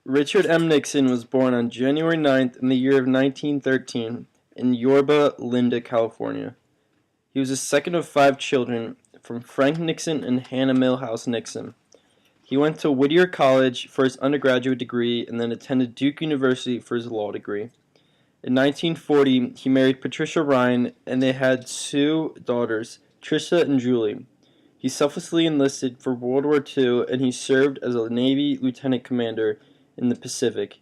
Richard M. Nixon was born on January 9th in the year of 1913 in Yorba Linda, California. He was the second of five children from Frank Nixon and Hannah Milhouse Nixon. He went to Whittier College for his undergraduate degree and then attended Duke University for his law degree. In 1940, he married Patricia Ryan and they had two daughters, Tricia and Julie. He selflessly enlisted for World War II and he served as a Navy lieutenant commander in the Pacific.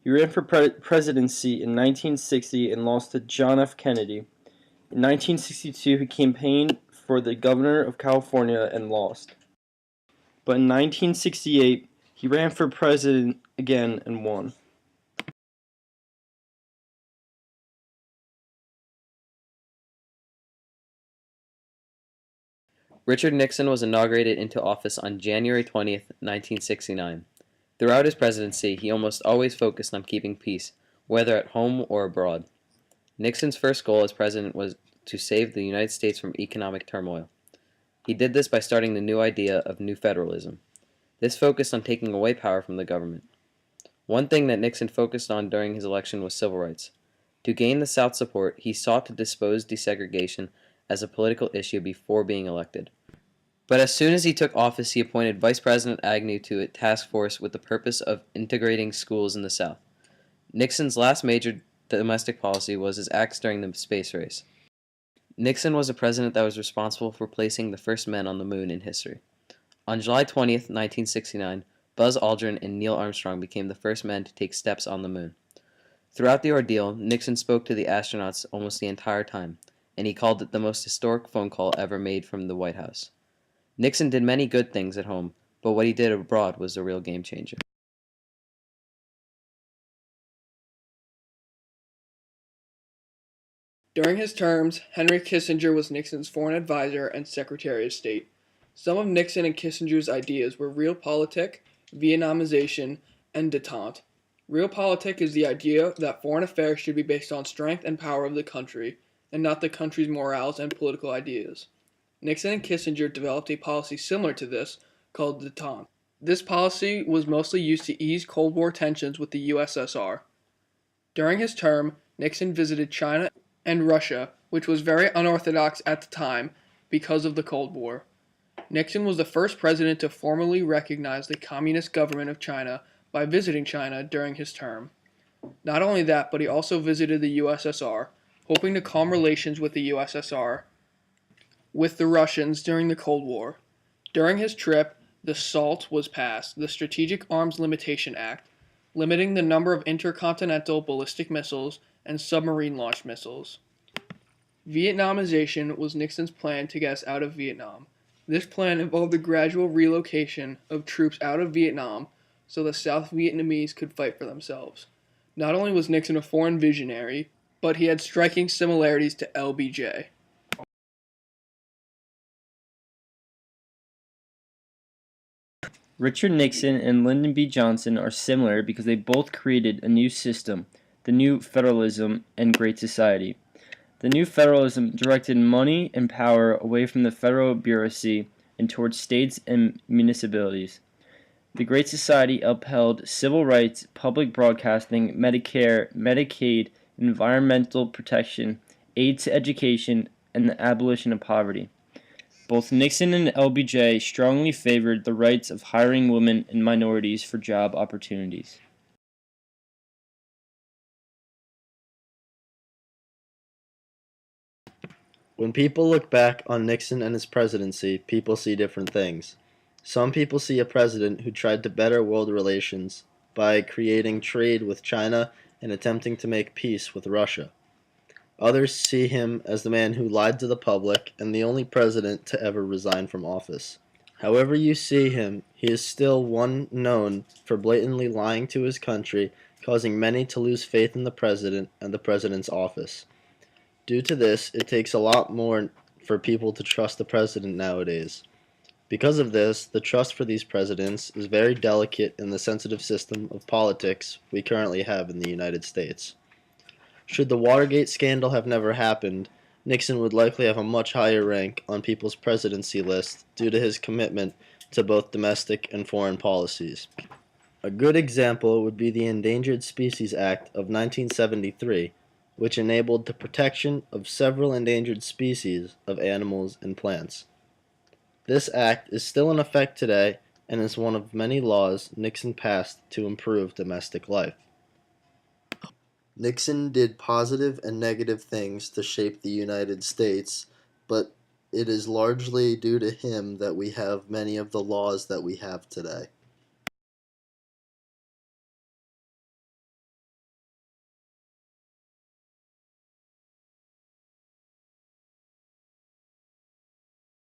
He ran for presidency in 1960 and lost to John F. Kennedy. In 1962, he campaigned for the governor of California and lost. But in 1968, he ran for president again and won. Richard Nixon was inaugurated into office on January 20th, 1969. Throughout his presidency, he almost always focused on keeping peace, whether at home or abroad. Nixon's first goal as president was to save the United States from economic turmoil. He did this by starting the new idea of New Federalism. This focused on taking away power from the government. One thing that Nixon focused on during his election was civil rights. To gain the South's support, he sought to dispose desegregation as a political issue before being elected. But as soon as he took office, he appointed Vice President Agnew to a task force with the purpose of integrating schools in the South. Nixon's last major domestic policy was his acts during the space race. Nixon was a president that was responsible for placing the first men on the moon in history. On July 20th, 1969, Buzz Aldrin and Neil Armstrong became the first men to take steps on the moon. Throughout the ordeal, Nixon spoke to the astronauts almost the entire time, and he called it the most historic phone call ever made from the White House. Nixon did many good things at home, but what he did abroad was a real game changer. During his terms, Henry Kissinger was Nixon's foreign advisor and Secretary of State. Some of Nixon and Kissinger's ideas were realpolitik, Vietnamization, and détente. Realpolitik is the idea that foreign affairs should be based on strength and power of the country, and not the country's morals and political ideas. Nixon and Kissinger developed a policy similar to this, called détente. This policy was mostly used to ease Cold War tensions with the USSR. During his term, Nixon visited China and Russia, which was very unorthodox at the time because of the Cold War. Nixon was the first president to formally recognize the Communist government of China by visiting China during his term. Not only that, but he also visited the USSR, hoping to calm relations with the USSR with the Russians during the Cold War. During his trip, the SALT was passed, the Strategic Arms Limitation Act, limiting the number of intercontinental ballistic missiles and submarine-launched missiles. Vietnamization was Nixon's plan to get us out of Vietnam. This plan involved the gradual relocation of troops out of Vietnam so the South Vietnamese could fight for themselves. Not only was Nixon a foreign visionary, but he had striking similarities to LBJ. Richard Nixon and Lyndon B. Johnson are similar because they both created a new system, the New Federalism and Great Society. The New Federalism directed money and power away from the federal bureaucracy and towards states and municipalities. The Great Society upheld civil rights, public broadcasting, Medicare, Medicaid, environmental protection, aid to education, and the abolition of poverty. Both Nixon and LBJ strongly favored the rights of hiring women and minorities for job opportunities. When people look back on Nixon and his presidency, people see different things. Some people see a president who tried to better world relations by creating trade with China and attempting to make peace with Russia. Others see him as the man who lied to the public and the only president to ever resign from office. However you see him, he is still one known for blatantly lying to his country, causing many to lose faith in the president and the president's office. Due to this, it takes a lot more for people to trust the president nowadays. Because of this, the trust for these presidents is very delicate in the sensitive system of politics we currently have in the United States. Should the Watergate scandal have never happened, Nixon would likely have a much higher rank on people's presidency list due to his commitment to both domestic and foreign policies. A good example would be the Endangered Species Act of 1973, which enabled the protection of several endangered species of animals and plants. This act is still in effect today and is one of many laws Nixon passed to improve domestic life. Nixon did positive and negative things to shape the United States, but it is largely due to him that we have many of the laws that we have today.